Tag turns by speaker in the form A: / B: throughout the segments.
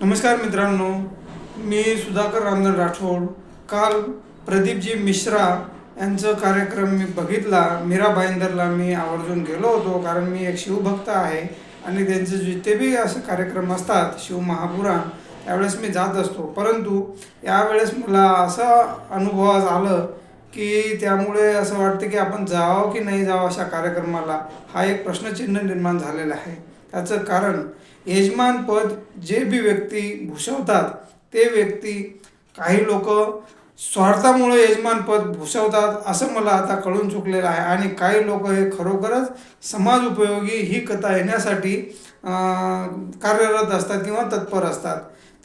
A: नमस्कार मित्रांनो, मी सुधाकर रामदास राठोड. काल प्रदीपजी मिश्रा यांचा कार्यक्रम मी बघितला. मीरा भाईंदरला मी आवर्जून गेलो होतो, कारण मी एक शिवभक्त आहे आणि त्यांचे जिथे बी असे कार्यक्रम असतात शिवमहापुराण त्यावेळेस मी जात असतो. परंतु यावेळेस मला असं अनुभवास आलं की त्यामुळे असं वाटतं की आपण जावं की नाही जावं अशा कार्यक्रमाला, हा एक प्रश्नचिन्ह निर्माण झालेला आहे. त्याचं कारण यजमानपद जे बी व्यक्ती भूषवतात ते व्यक्ती, काही लोक स्वार्थामुळे यजमानपद भूषवतात असं मला आता कळून चुकलेलं आहे. आणि काही लोक हे खरोखरच समाज उपयोगी ही कथा येण्यासाठी कार्यरत असतात किंवा तत्पर असतात.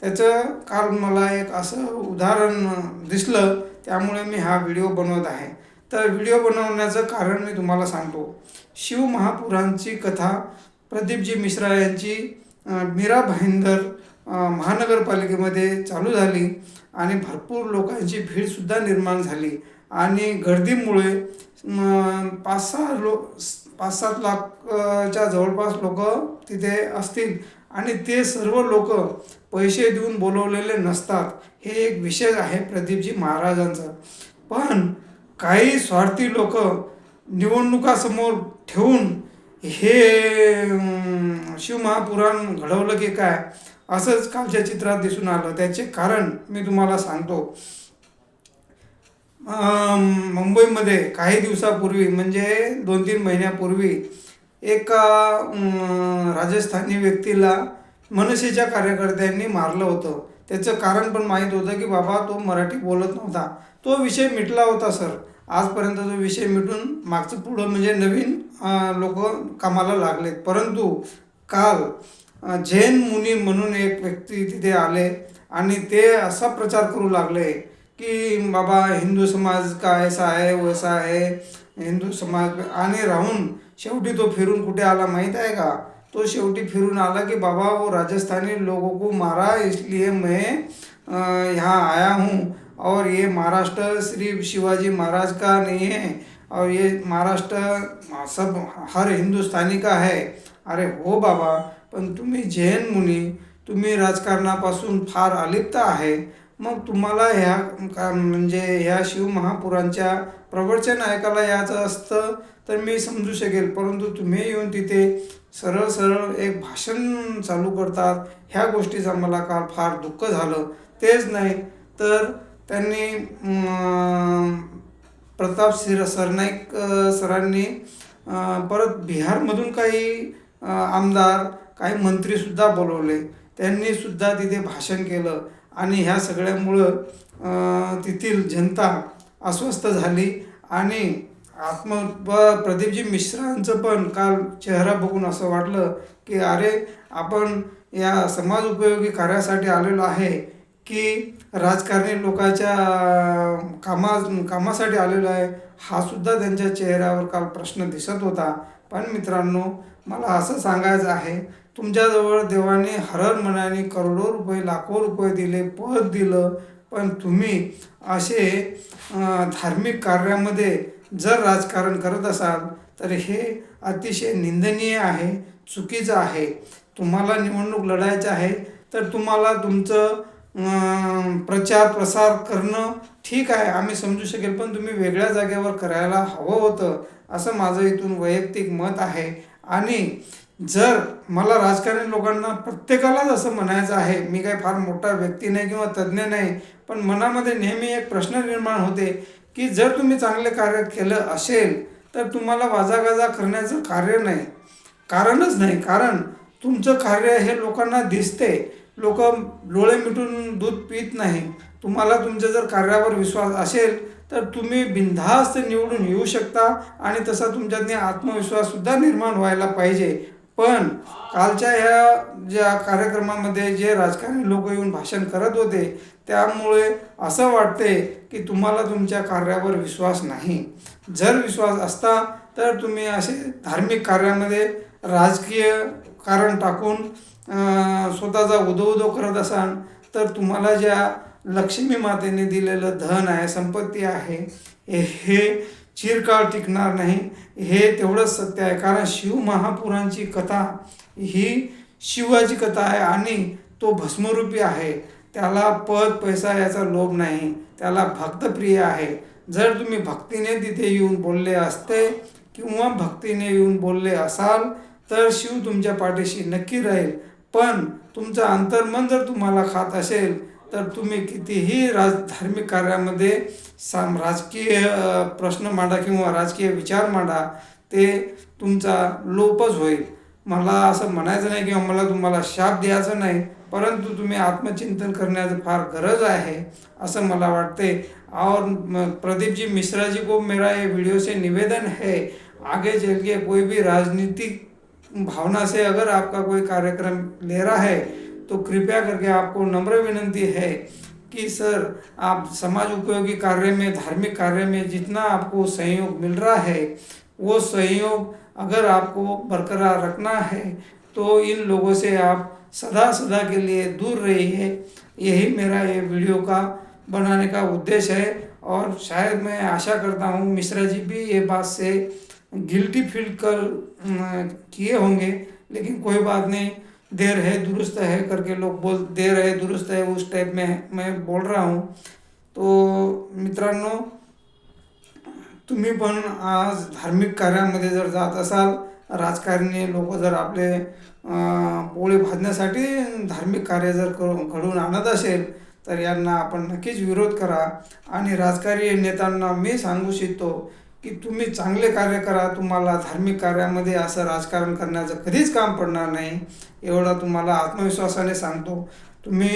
A: त्याचं काल मला एक असं उदाहरण दिसलं, त्यामुळे मी हा व्हिडिओ बनवत आहे. तर व्हिडिओ बनवण्याचं कारण मी तुम्हाला सांगतो. शिवमहापुराणची कथा प्रदीपजी मिश्रा यांची मीरा भाईंदर महानगरपालिकेमध्ये चालू झाली आणि भरपूर लोकांची भीडसुद्धा निर्माण झाली आणि गर्दीमुळे 5-7 लाखच्या जवळपास लोक तिथे असतील आणि ते सर्व लोक पैसे देऊन बोलवलेले नसतात. हे एक विशेष आहे प्रदीपजी महाराजांचं. पण काही स्वार्थी लोक निवडणुकासमोर ठेवून हे शिवमहापुराण घडवलं की काय असंच कालच्या चित्रात दिसून आलं. त्याचे कारण मी तुम्हाला सांगतो. मुंबईमध्ये काही दिवसापूर्वी म्हणजे 2-3 महिन्यापूर्वी एका राजस्थानी व्यक्तीला मनसेच्या कार्यकर्त्यांनी मारलं होतं. त्याचं कारण पण माहीत होतं की बाबा तो मराठी बोलत नव्हता. तो विषय मिटला होता सर. आजपर्यंत तो विषय मिटून मागचं पुढं म्हणजे नवीन लोक कामाला लागलेत. परंतु काल जैन मुनी म्हणून एक व्यक्ती तिथे आले आणि ते असा प्रचार करू लागले की बाबा हिंदू समाज का ऐसा है वैसा है, हिंदू समाज, आणि राहून शेवटी तो फिरून कुठे आला माहीत आहे का? तो शेवटी फिरून आला कि बाबा वो राजस्थानी लोगों को मारा इसलिए मैं यहाँ आया हूँ और ये महाराष्ट्र सिर्फ शिवाजी महाराज का नहीं है और ये महाराष्ट्र सब हर हिंदुस्तानी का है. अरे हो बाबा, पण तुम्ही जैन मुनी, तुम्ही राजकारणापासून फार अलिप्त आहे. मग तुम्हाला म्हणजे ह्या शिवमहापुराणच्या प्रवचन ऐकायला यायचं असतं तर मी समजू शकेल. परंतु तुम्ही येऊन तिथे सरळ सरळ एक भाषण चालू करतात. ह्या गोष्टीचा मला काल फार दुःख झालं. तेच नाही तर त्यांनी प्रताप सरनाईक सरांनी परत बिहारमधून काही आमदार, काही मंत्रीसुद्धा बोलवले. त्यांनीसुद्धा तिथे भाषण केलं आणि ह्या सगळ्यामुळं तिथील जनता अस्वस्थ झाली. आणि प्रदीपजी मिश्रांचं पण काल चेहरा बघून असं वाटलं की अरे आपण या समाज उपयोगी कार्यासाठी आलेलो आहे की राजकारणी लोकांच्या कामासाठी आलेलो आहे, हा सुद्धा त्यांच्या चेहऱ्यावर काल प्रश्न दिसत होता. पण मित्रांनो, मला असं सांगायचं आहे, तुमच्याजवळ देवाने हरर मनाने करोडो रुपये, लाखो रुपये दिले, पद दिलं, पण तुम्ही असे धार्मिक कार्यामध्ये जर राजकारण करत असाल तर हे अतिशय निंदनीय आहे, चुकीचं आहे. तुम्हाला निवडणूक लढायचं आहे तर तुम्हाला तुमचं प्रचार प्रसार करणं ठीक आहे, आम्ही समजू शकेल, पण तुम्ही वेगळ्या जागेवर करायला हवं होतं असं माझं इथून वैयक्तिक मत आहे. आणि जर मला राजकारणी लोकांना प्रत्येकालाच असं म्हणायचं आहे, मी काही फार मोठा व्यक्ती नाही किंवा तज्ज्ञ नाही, पण मनामध्ये नेहमी एक प्रश्न निर्माण होते की जर तुम्ही चांगले कार्य केलं असेल तर तुम्हाला वाजागाजा करण्याचं कारणच नाही. कारण तुमचं कार्य हे लोकांना दिसते. लोक डोळे मिटून दूध पित नाही. तुम्हाला तुमच्या जर कार्यावर विश्वास असेल तर तुम्ही बिनधास्त निवडून येऊ शकता आणि तसा तुमच्यातनी आत्मविश्वाससुद्धा निर्माण व्हायला पाहिजे. पण कालच्या ह्या ज्या कार्यक्रमामध्ये जे राजकारणी लोक येऊन भाषण करत होते त्यामुळे असं वाटते की तुम्हाला तुमच्या कार्यावर विश्वास नाही. जर विश्वास असता तर तुम्ही असे धार्मिक कार्यामध्ये राजकीय कारण टाकून स्वतःचा उदो करत असाल तर तुम्हाला ज्या लक्ष्मी मातेने दिलेलं धन आहे, संपत्ती आहे, हे चिरकाळ टिकणार नाही. हे तेवढंच सत्य आहे. कारण शिवमहापुराणची कथा ही शिवाची कथा आहे आणि तो भस्मरूपी आहे. त्याला पद पैसा याचा लोभ नाही, त्याला भक्तप्रिय आहे. जर तुम्ही भक्तीने तिथे येऊन बोलले असते किंवा भक्तीने येऊन बोलले असाल तर शिव तुमच्या पाठीशी नक्की राहील. पण तुमचं अंतर्मन जर तुम्हाला खात असेल तर तुम्ही कितीही धार्मिक कार्यामध्ये राजकीय प्रश्न मांडा किंवा राजकीय विचार मांडा, ते तुमचा लोपच होईल. मला असं म्हणायचं नाही किंवा मला तुम्हाला शाप द्यायचा नाही, परंतु तुम्ही आत्मचिंतन करण्याचं फार गरज आहे असं मला वाटते. और प्रदीप जी मिश्रा जी को मेरा ये वीडियो से निवेदन है, आगे चल के कोई भी राजनीतिक भावना से अगर आपका कोई कार्यक्रम ले रहा है तो कृपया करके आपको नम्र विनंती है कि सर आप समाज उपयोगी कार्य में, धार्मिक कार्य में जितना आपको सहयोग मिल रहा है वो सहयोग अगर आपको बरकरार रखना है तो इन लोगों से आप सदा सदा के लिए दूर रहिए। यही मेरा ये वीडियो का बनाने का उद्देश्य है। और शायद मैं आशा करता हूँ मिश्रा जी भी ये बात से गिल्टी फील किए होंगे, लेकिन कोई बात नहीं, देर है दुरुस्त है करके लोग देर है दुरुस्त है, उस टाइप में मैं बोल रहा हूँ। तो मित्रांनो, तुम्ही पण आज धार्मिक कार्यामध्ये जर जात असाल, राजकारणी लोक जर आपले पोळे भाजण्यासाठी धार्मिक कार्य जर घडवून आणत असेल तर यांना आपण नक्कीच विरोध करा. आणि राजकीय नेत्यांना मी सांगू इच्छितो की तुम्ही चांगले कार्य करा, तुम्हाला धार्मिक कार्यामध्ये असं राजकारण करण्याचं कधीच काम पडणार नाही, एवढं तुम्हाला आत्मविश्वासाने सांगतो. तुम्ही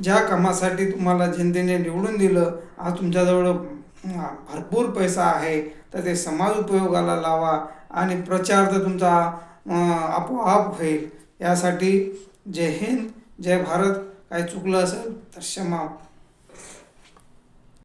A: ज्या कामासाठी तुम्हाला जनतेने निवडून दिलं, आज तुमच्याजवळ भरपूर पैसा आहे, तर ते समाज उपयोगाला लावा आणि प्रचार तर तुमचा आपोआप होईल. यासाठी जय हिंद, जय भारत. काही चुकलं असेल तर क्षमा.